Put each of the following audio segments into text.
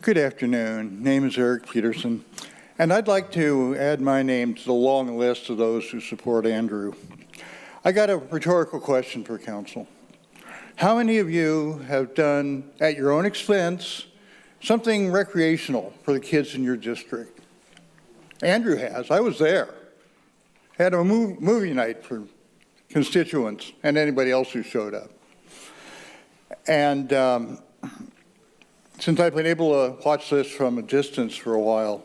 Good afternoon. Name is Eric Peterson, and I'd like to add my name to the long list of those who support Andrew. I got a rhetorical question for council. How many of you have done, at your own expense, something recreational for the kids in your district? Andrew has. I was there. Had a movie night for constituents and anybody else who showed up. And since I've been able to watch this from a distance for a while,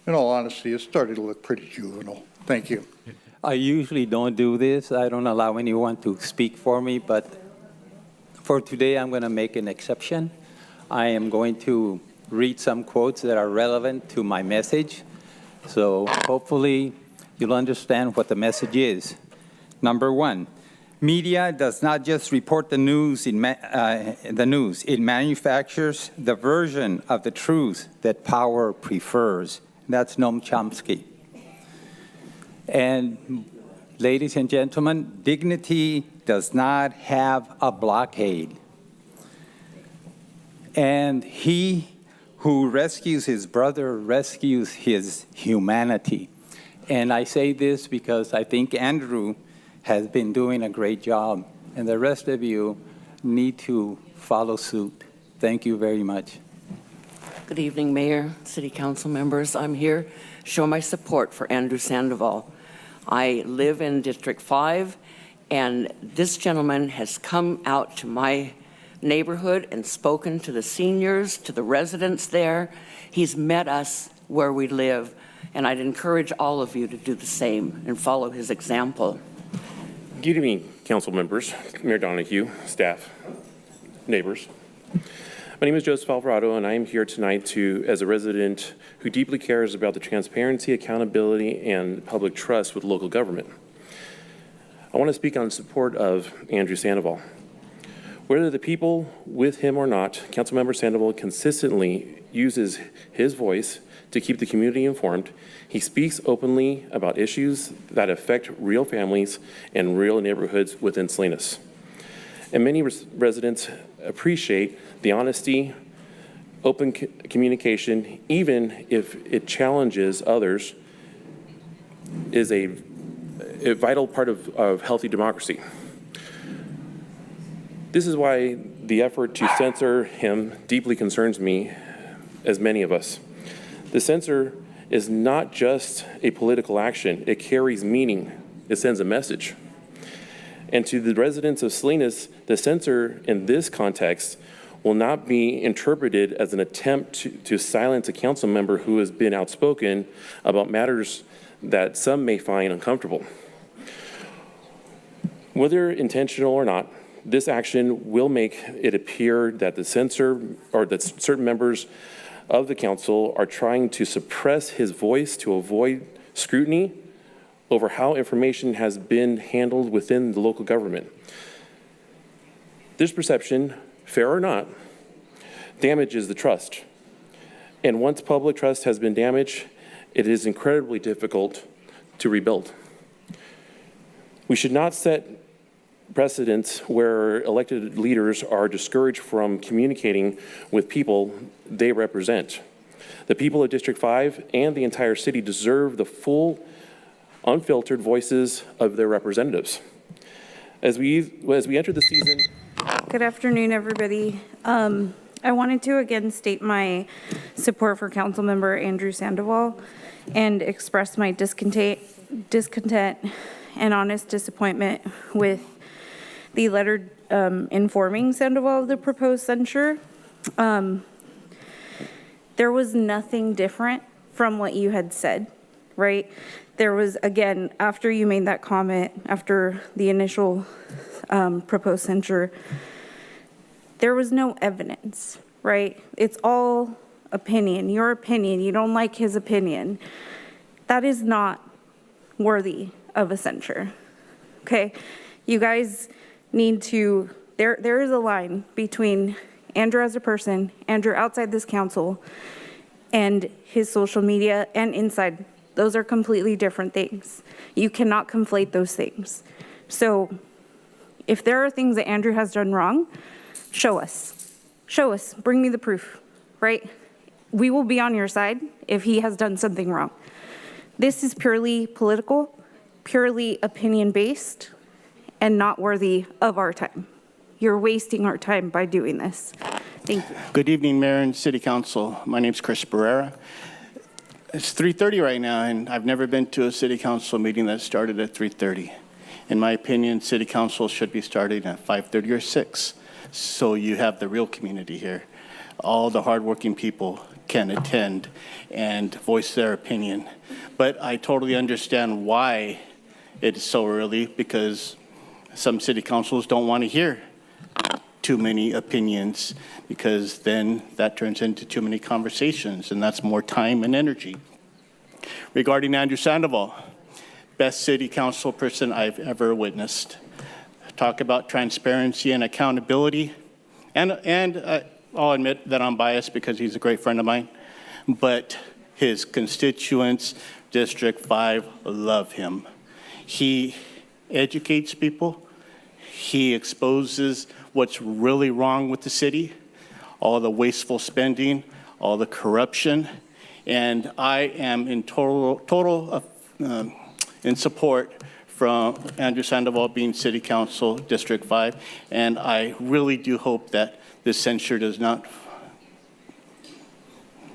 in all honesty, it's starting to look pretty juvenile. Thank you. I usually don't do this. I don't allow anyone to speak for me, but for today, I'm going to make an exception. I am going to read some quotes that are relevant to my message. So hopefully you'll understand what the message is. Number one, media does not just report the news. It manufactures the version of the truth that power prefers. That's Noam Chomsky. And ladies and gentlemen, dignity does not have a blockade. And he who rescues his brother rescues his humanity. And I say this because I think Andrew has been doing a great job, and the rest of you need to follow suit. Thank you very much. Good evening, Mayor, City Council members. I'm here to show my support for Andrew Sandoval. I live in District 5, and this gentleman has come out to my neighborhood and spoken to the seniors, to the residents there. He's met us where we live, and I'd encourage all of you to do the same and follow his example. Good evening, council members, Mayor Donahue, staff, neighbors. My name is Joseph Alvarado, and I am here tonight as a resident who deeply cares about the transparency, accountability, and public trust with local government. I want to speak on support of Andrew Sandoval. Whether the people with him or not, Councilmember Sandoval consistently uses his voice to keep the community informed. He speaks openly about issues that affect real families and real neighborhoods within Salinas. And many residents appreciate the honesty, open communication, even if it challenges others, is a vital part of healthy democracy. This is why the effort to censor him deeply concerns me, as many of us. The censor is not just a political action. It carries meaning. It sends a message. And to the residents of Salinas, the censor in this context will not be interpreted as an attempt to silence a council member who has been outspoken about matters that some may find uncomfortable. Whether intentional or not, this action will make it appear that the censor or that certain members of the council are trying to suppress his voice to avoid scrutiny over how information has been handled within the local government. This perception, fair or not, damages the trust. And once public trust has been damaged, it is incredibly difficult to rebuild. We should not set precedents where elected leaders are discouraged from communicating with people they represent. The people of District 5 and the entire city deserve the full, unfiltered voices of their representatives. As we enter the season. Good afternoon, everybody. I wanted to again state my support for Councilmember Andrew Sandoval and express my discontent and honest disappointment with the letter informing Sandoval of the proposed censure. There was nothing different from what you had said, right? There was, again, after you made that comment, after the initial proposed censure, there was no evidence, right? It's all opinion, your opinion. You don't like his opinion. That is not worthy of a censure, okay? You guys need to, there is a line between Andrew as a person, Andrew outside this council, and his social media and inside. Those are completely different things. You cannot conflate those things. So if there are things that Andrew has done wrong, show us. Show us, bring me the proof, right? we will be on your side if he has done something wrong. This is purely political, purely opinion-based, and not worthy of our time. You're wasting our time by doing this. Thank you. Good evening, Mayor and City Council. My name's Chris Barrera. It's 3:30 right now, and I've never been to a City Council meeting that started at 3:30. In my opinion, City Council should be starting at 5:30 or 6, so you have the real community here. All the hardworking people can attend and voice their opinion. But I totally understand why it is so early, because some city councils don't want to hear too many opinions, because then that turns into too many conversations, and that's more time and energy. Regarding Andrew Sandoval, best city council person I've ever witnessed. Talk about transparency and accountability, and I'll admit that I'm biased because he's a great friend of mine, but his constituents, District 5, love him. He educates people. He exposes what's really wrong with the city, all the wasteful spending, all the corruption, and I am in total in support from Andrew Sandoval being City Council District 5, and I really do hope that this censure does not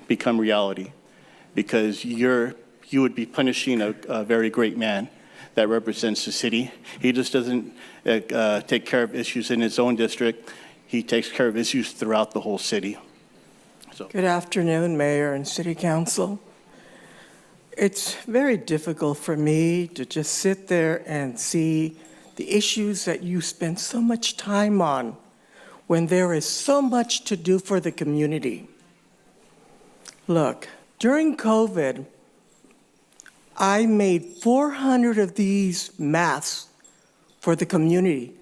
become reality, because you would be punishing a very great man that represents the city. He just doesn't take care of issues in his own district. He takes care of issues throughout the whole city. So. Good afternoon, Mayor and City Council. It's very difficult for me to just sit there and see the issues that you spend so much time on when there is so much to do for the community. Look, during COVID, I made 400 of these masks for the community,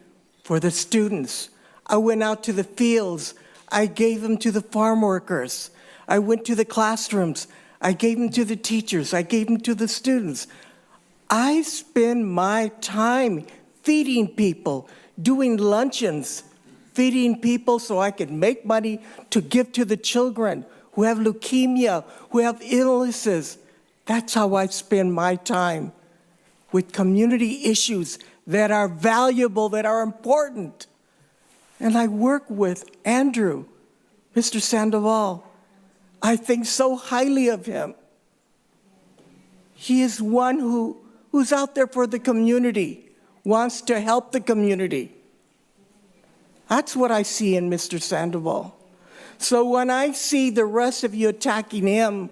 for the students. I went out to the fields. I gave them to the farm workers. I went to the classrooms. I gave them to the teachers. I gave them to the students. I spend my time feeding people, doing luncheons, feeding people so I could make money to give to the children who have leukemia, who have illnesses. That's how I spend my time, with community issues that are valuable, that are important. And I work with Andrew, Mr. Sandoval. I think so highly of him. He is one who's out there for the community, wants to help the community. That's what I see in Mr. Sandoval. So when I see the rest of you attacking him,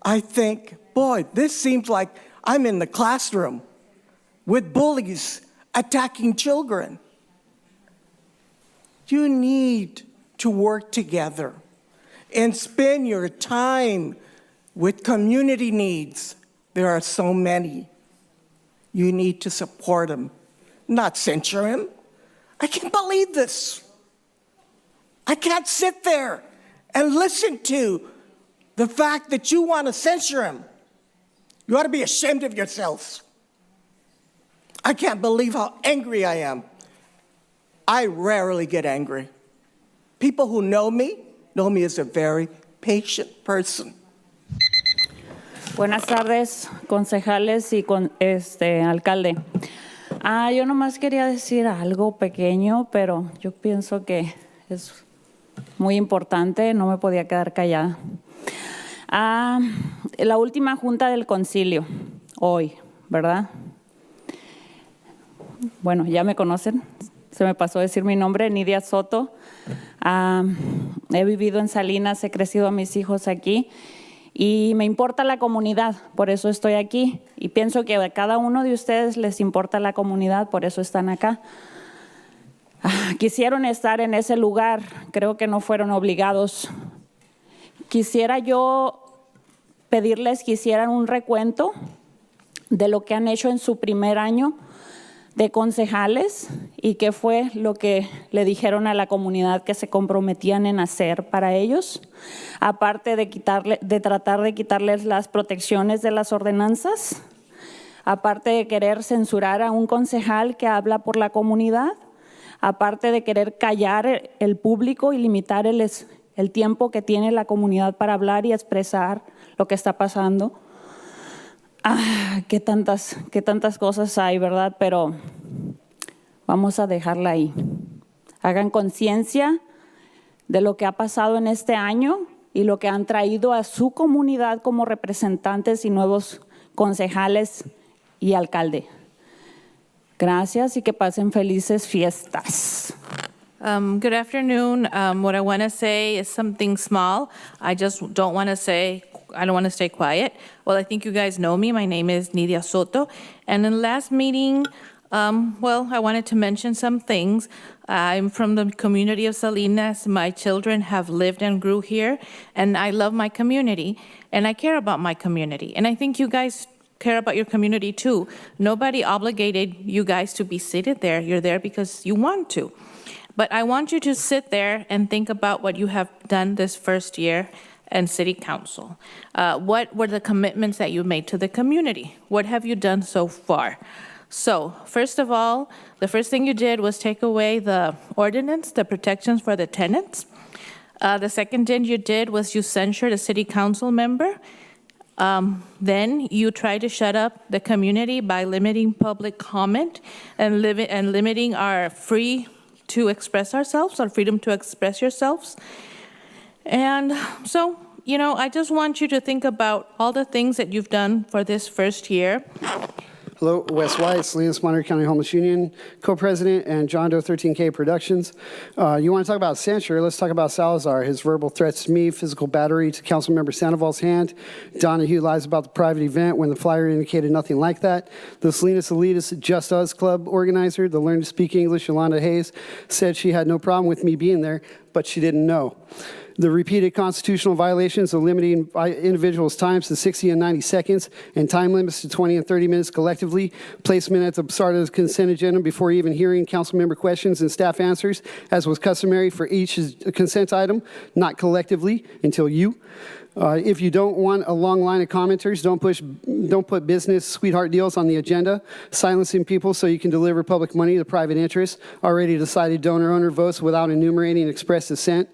I think, boy, this seems like I'm in the classroom with bullies attacking children. You need to work together and spend your time with community needs. There are so many. You need to support him, not censure him. I can't believe this. I can't sit there and listen to the fact that you want to censure him. You ought to be ashamed of yourselves. I can't believe how angry I am. I rarely get angry. People who know me as a very patient person. Buenas tardes, concejales y alcalde. Yo nomás quería decir algo pequeño, pero yo pienso que es muy importante, no me podía quedar callada. La última junta del concilio, hoy, ¿verdad? Bueno, ya me conocen, se me pasó decir mi nombre, Nidia Soto. He vivido en Salinas, he crecido a mis hijos aquí y me importa la comunidad, por eso estoy aquí. Y pienso que a cada uno de ustedes les importa la comunidad, por eso están acá. Quisieron estar en ese lugar, creo que no fueron obligados. Quisiera yo pedirles que hicieran un recuento de lo que han hecho en su primer año de concejales y qué fue lo que le dijeron a la comunidad que se comprometían en hacer para ellos, aparte de tratar de quitarles las protecciones de las ordenanzas, aparte de querer censurar a un concejal que habla por la comunidad, aparte de querer callar el público y limitar el tiempo que tiene la comunidad para hablar y expresar lo que está pasando. Qué tantas cosas hay, ¿verdad? Pero vamos a dejarla ahí. Hagan conciencia de lo que ha pasado en este año y lo que han traído a su comunidad como representantes y nuevos concejales y alcalde. Gracias y que pasen felices fiestas. Good afternoon. What I want to say is something small. I just don't want to say, I don't want to stay quiet. Well, I think you guys know me. My name is Nidia Soto. And in the last meeting, well, I wanted to mention some things. I'm from the community of Salinas. My children have lived and grew here, and I love my community, and I care about my community. And I think you guys care about your community too. Nobody obligated you guys to be seated there. You're there because you want to. But I want you to sit there and think about what you have done this first year in City Council. What were the commitments that you made to the community? What have you done so far? So, first of all, the first thing you did was take away the ordinance, the protections for the tenants. The second thing you did was you censured a City Council member. Then you tried to shut up the community by limiting public comment and limiting our free to express ourselves, our freedom to express yourselves. And so, you know, I just want you to think about all the things that you've done for this first year. Hello, Wes White, Salinas, Monterey County Homeless Union, co-president, and John Doe 13K Productions. You want to talk about censure? Let's talk about Salazar, his verbal threats to me, physical battery to Councilmember Sandoval's hand. Donahue lies about the private event when the flyer indicated nothing like that. The Salinas Elitist Just Us Club organizer, the Learn to Speak English, Yolanda Hayes, said she had no problem with me being there, but she didn't know. The repeated constitutional violations of limiting individuals' times to 60 and 90 seconds and time limits to 20 and 30 minutes collectively, placement at the start of the consent agenda before even hearing council member questions and staff answers, as was customary for each consent item, not collectively until you. If you don't want a long line of commenters, don't put business sweetheart deals on the agenda, silencing people so you can deliver public money to private interests, already decided donor-owner votes without enumerating express dissent.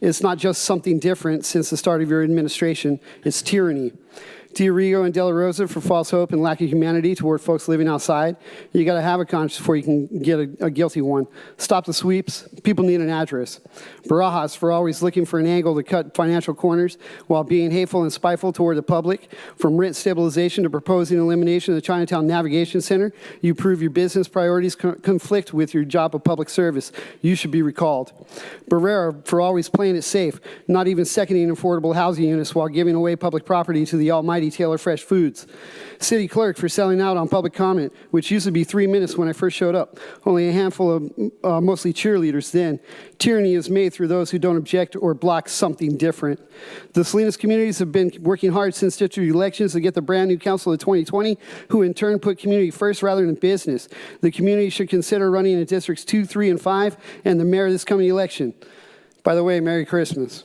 It's not just something different since the start of your administration, it's tyranny. Diorigo and De La Rosa for false hope and lack of humanity toward folks living outside. You got to have a conscience before you can get a guilty one. Stop the sweeps. People need an address. Barajas for always looking for an angle to cut financial corners while being hateful and spiteful toward the public. From rent stabilization to proposing elimination of the Chinatown Navigation Center, you prove your business priorities conflict with your job of public service. You should be recalled. Barrera for always playing it safe, not even seconding affordable housing units while giving away public property to the almighty Taylor Fresh Foods. City Clerk for selling out on public comment, which used to be 3 minutes when I first showed up. Only a handful of mostly cheerleaders then. Tyranny is made through those who don't object or block something different. The Salinas communities have been working hard since district elections to get the brand new council of 2020, who in turn put community first rather than business. The community should consider running in districts 2, 3, and 5, and the mayor this coming election. By the way, Merry Christmas.